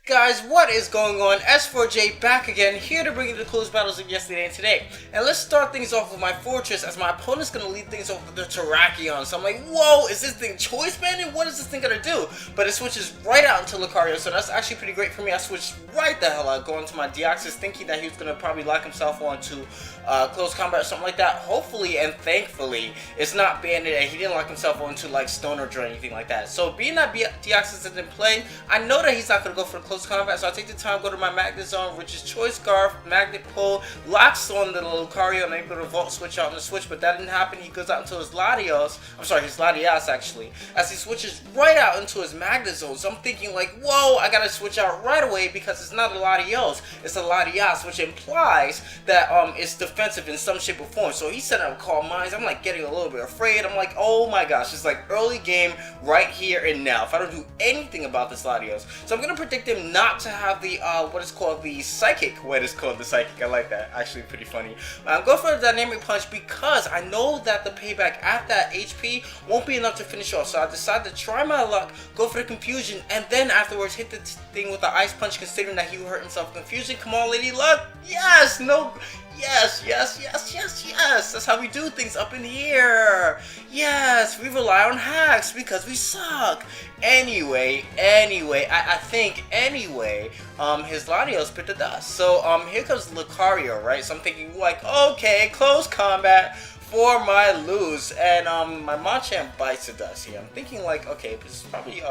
Guys, what is going on? S4J back again, here to bring you the close battles of yesterday and today. And let's start things off with my fortress, as my opponent's gonna lead things off with the Terrakion. So I'm like, whoa, is this thing choice banded? What is this thing gonna do? But it switches right out into Lucario, so that's actually pretty great for me. I switched right the hell out, going to my Deoxys, thinking that he was gonna probably lock himself onto close combat or something like that. Hopefully and thankfully, it's not banded and he didn't lock himself onto like Stone or Dread or anything like that. So being that Deoxys is in play, I know that he's not gonna go for the close combat, so I take the time, go to my Magnet Zone, which is Choice Scarf, Magnet Pull, locks on the Lucario, and I'm able to Volt Switch out on the switch, but that didn't happen. He goes out into his Latios, his Latias actually, as he switches right out into his Magnet Zone. So I'm thinking like, whoa, I gotta switch out right away because it's not a Latios, it's a Latias, which implies that it's defensive in some shape or form. So he set up Calm Minds. I'm like getting a little bit afraid. I'm like, oh my gosh, it's like early game right here and now if I don't do anything about this Latios. So I'm gonna predict him not to have the what is called the Psychic. What is called the Psychic? I like that. Actually pretty funny. I'm going for the Dynamic Punch because I know that the payback at that HP won't be enough to finish off. So I decided to try my luck, go for the Confusion, and then afterwards hit the thing with the Ice Punch, considering that he would hurt himself. Confusion, come on, Lady Luck. Yes, no. Yes. That's how we do things up in here. Yes, we rely on hacks because we suck. Anyway, I think his Latios bit the dust. So here comes Lucario, right? So I'm thinking like, okay, close combat for my lose, and my Machamp bites the dust here. I'm thinking like, okay, this is probably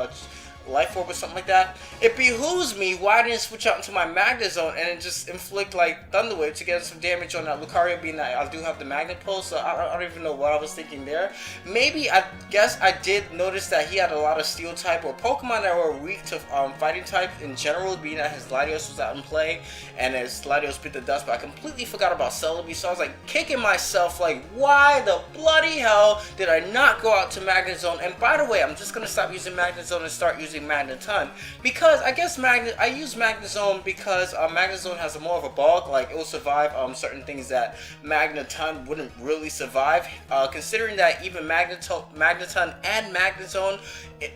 Life Orb or something like that. It behooves me, why didn't I switch out into my Magnet Zone and just inflict like Thunder Wave to get some damage on that Lucario, being that I do have the Magnet Pulse, so I don't even know what I was thinking there. Maybe, I guess I did notice that he had a lot of Steel type or Pokemon that were weak to Fighting type in general, being that his Latios was out in play and his Latios bit the dust, but I completely forgot about Celebi, so I was like kicking myself like, why the bloody hell did I not go out to Magnet Zone? And by the way, I'm just gonna stop using Magnet Zone and start using Magneton, because I guess I use Magnet Zone because Magnet Zone has more of a bulk, like it will survive certain things that Magneton wouldn't really survive, considering that even Magneton and Magnet Zone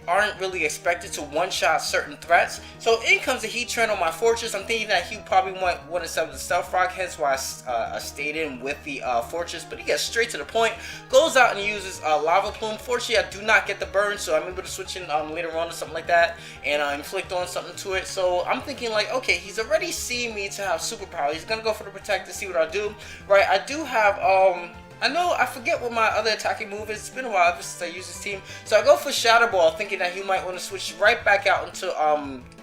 aren't really expected to one-shot certain threats. So in comes the Heatran on my Fortress. I'm thinking that he probably might want to set up the Stealth Rock, hence why I stayed in with the Fortress, but he gets straight to the point, goes out and uses Lava Plume. Fortunately, I do not get the burn, so I'm able to switch in later on or something like that and inflict on something to it. So I'm thinking like, okay, he's already seen me to have superpower. He's gonna go for the Protect to see what I do. Right, I do have I forget what my other attacking move is. It's been a while ever since I used this team. So I go for Shadow Ball, thinking that he might want to switch right back out into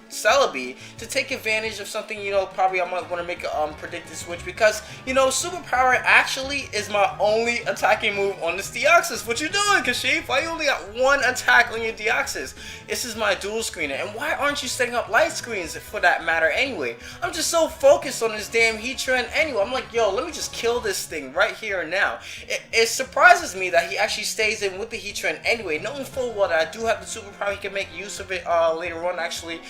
Celebi to take advantage of something, probably I might want to make a predicted switch, because superpower actually is my only attacking move on this Deoxys. What you doing, Kashif? Why you only got one attack on your Deoxys? This is my dual screener, and why aren't you setting up light screens for that matter anyway? I'm just so focused on this damn Heatran anyway. I'm like, yo, let me just kill this thing right here and now. It surprises me that he actually stays in with the Heatran anyway, knowing full well that I do have the superpower. He can make use of it later on actually.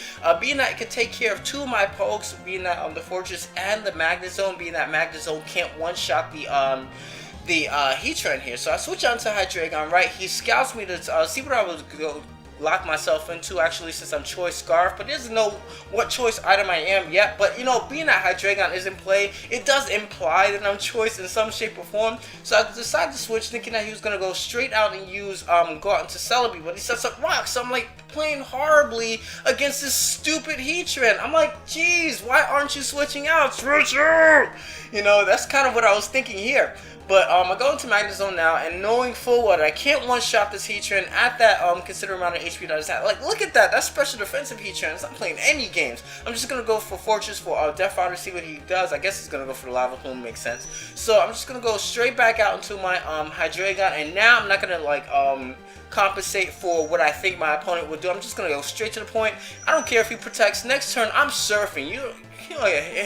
Being that it can take care of two of my pokes, being that the Fortress and the Magnet Zone, being that Magnet Zone can't one-shot the Heatran here. So I switch on to Hydreigon, right? He scouts me to see what I was go lock myself into, actually, since I'm Choice Scarf, but he doesn't know what choice item I am yet. But being that Hydreigon is in play, it does imply that I'm Choice in some shape or form. So I decided to switch, thinking that he was gonna go straight out and use go out into Celebi, but he sets up Rocks. So I'm like playing horribly against this stupid Heatran. I'm like, geez, why aren't you switching out? Switch out! That's kind of what I was thinking here. But I go into Magnet Zone now, and knowing full well that I can't one-shot this Heatran at that considerable amount of HP that it's at. Like, look at that. That's special defensive Heatran. It's not playing any games. I'm just going to go for Fortress for Death Rider, see what he does. I guess he's going to go for the Lava Plume, makes sense. So I'm just going to go straight back out into my Hydreigon, and now I'm not going to, compensate for what I think my opponent would do. I'm just going to go straight to the point. I don't care if he protects. Next turn, I'm surfing. You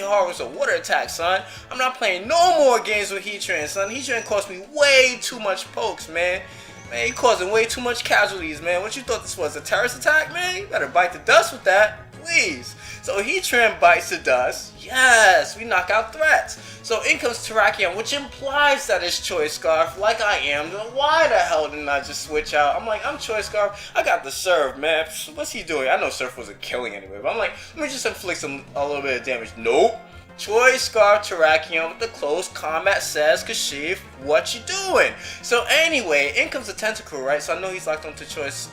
harvest a water attack, son. I'm not playing no more games with Heatran, son. Heatran cost me way too much pokes, man. Man, he causing way too much casualties, man. What you thought this was, a terrorist attack, man? You better bite the dust with that. please. So Heatran bites the dust. Yes, we knock out threats. So in comes Terrakion, which implies that it's Choice Scarf, like I am. Then why the hell didn't I just switch out? I'm like, I'm Choice Scarf. I got the Surf, man. What's he doing? I know Surf wasn't killing anyway, but I'm like, let me just inflict a little bit of damage. Nope. Choice Scarf Terrakion with the close combat says, Kashif, what you doing? So anyway, in comes the Tentacle, right? So I know he's locked onto Choice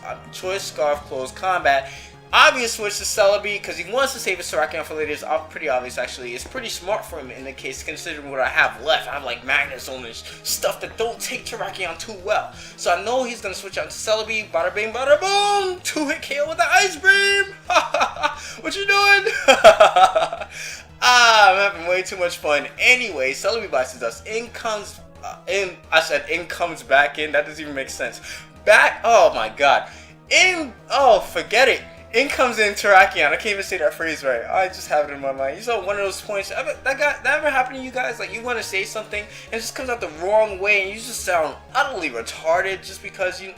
Scarf close combat. Obvious switch to Celebi because he wants to save his Terrakion for later. It's pretty obvious actually. It's pretty smart for him in the case considering what I have left. I have like Magnus on this stuff that don't take Terrakion too well. So I know he's going to switch out to Celebi. Bada bing, bada boom. 2-hit KO with the Ice Beam. What you doing? I'm having way too much fun. Anyway, Celebi bites the dust. In comes back in. That doesn't even make sense. Back. Oh my god. Forget it. In comes in Terrakion. I can't even say that phrase right. I just have it in my mind. You saw one of those points. That ever happened to you guys? Like you want to say something and it just comes out the wrong way and you just sound utterly retarded just because you.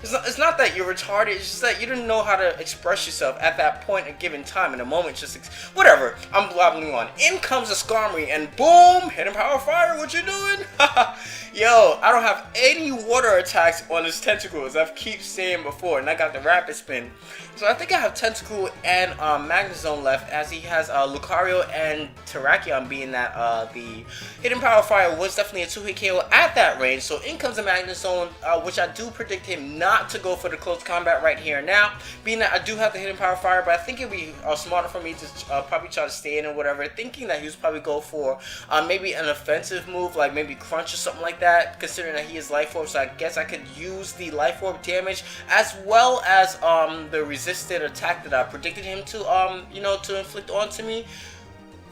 It's not that you're retarded. It's just that you didn't know how to express yourself at that point at given time in a moment. Just whatever. I'm blabbling on. In comes a Skarmory and boom, hidden power fire. What you doing? Yo, I don't have any water attacks on his Tentacle as I've keep saying before, and I got the Rapid Spin. So I think I have Tentacle and Magnezone left, as he has Lucario and Terrakion being that the hidden power fire was definitely a 2-hit KO at that range. So in comes a Magnezone, which I do predict him not to go for the close combat right here and now, being that I do have the hidden power fire, but I think it'd be smarter for me to probably try to stay in or whatever, thinking that he was probably go for maybe an offensive move like maybe Crunch or something like that, considering that he is Life Orb. So I guess I could use the Life Orb damage as well as the resisted attack that I predicted him to to inflict onto me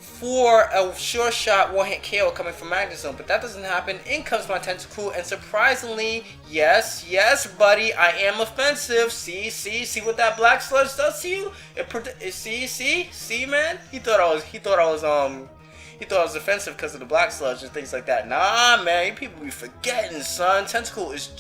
for a sure shot 1-hit KO coming from Magnezone, but that doesn't happen. In comes my Tentacle, and surprisingly, yes, buddy, I am offensive. See what that Black Sludge does to you? See, man. He thought I was offensive because of the Black Sludge and things like that. Nah, man, you people be forgetting, son. Tentacle is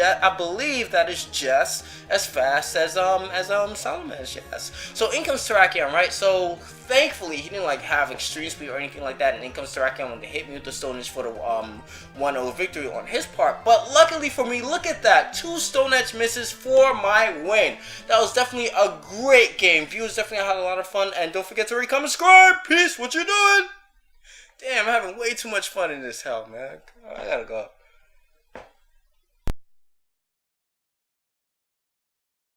I believe that is just as fast as Salamence, yes. So in comes Terrakion, right? So thankfully he didn't like have extreme speed or anything like that, and in comes Terrakion when they hit me with the Stone Edge for the 1-0 victory on his part. But luckily for me, look at that, 2 Stone Edge misses for my win. That was definitely a great game. Viewers definitely had a lot of fun, and don't forget to rate, comment, subscribe. Peace. What you doing? Damn, I'm having way too much fun in this hell, man. I gotta go.